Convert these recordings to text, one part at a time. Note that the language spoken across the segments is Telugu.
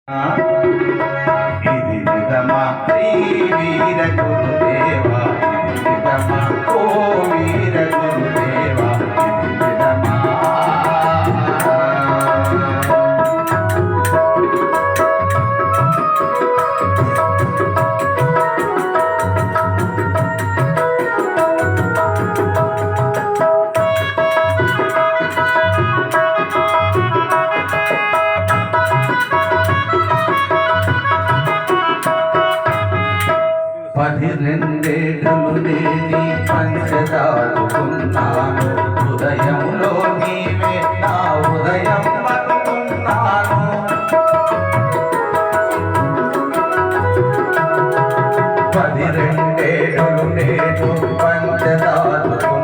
ఇది నిజమా శ్రీ వీర గురుదేవా, ఇది నిజమా ఓ వీర గురుదేవా, ఇది నిజమా. పదిరెండేళ్ళు లేని పంచదారుకున్నాను, హృదయంలో నీవే నా ఉదయం అనుకున్నాను. పదిరెండేళ్ళు నేను పంచదారుకున్నాను,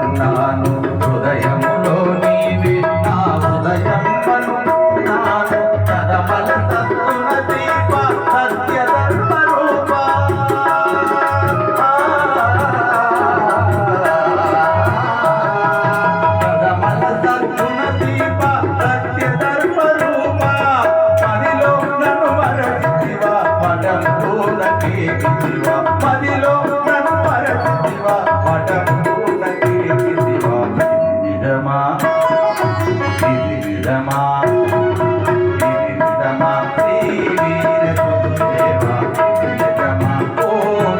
హృదయంలో నీవే నా ఉదయం అనుకున్నాను. కదమల తత్తున దీప సత్య ధర్మ రూప, మదిలో నన్ను మరచితివా, మఠంబూన కీర్తివా. నిజమా ఇది నిజమా, ఇది నిజమా శ్రీ వీర గురుదేవా, ఇది నిజమా ఓ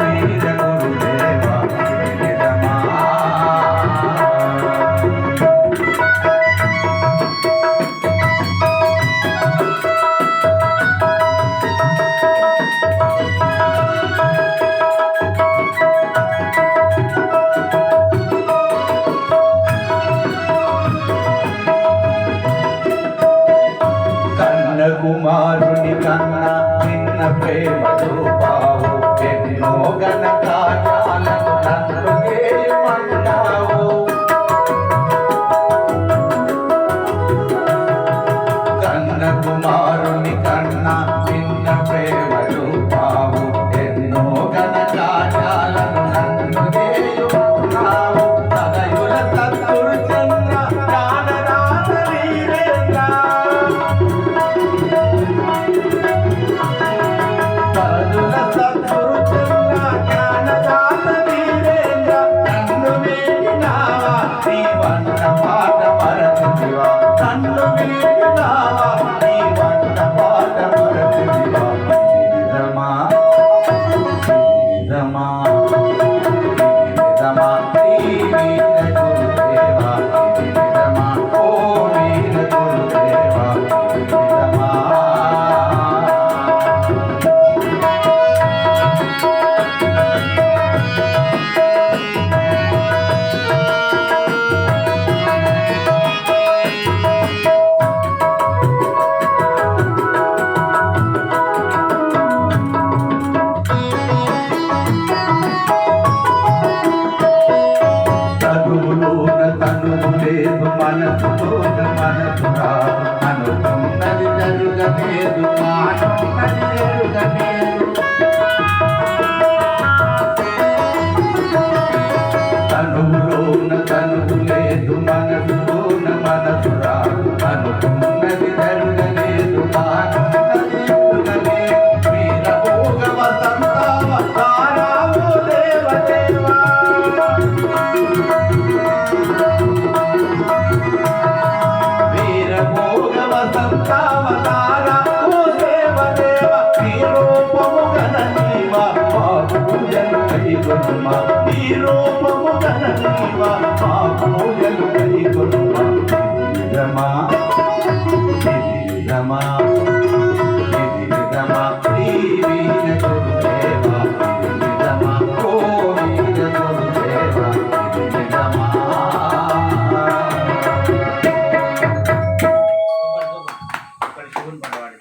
వీర గురుదేవా, ఇది నిజమా. కుమారుని కన్నా నిన్న ప్రేమ చూపావు, ఎన్నో ఘన కార్యాలను నన్ను చేయమన్నావు. కన్న కుమారుని కన్నా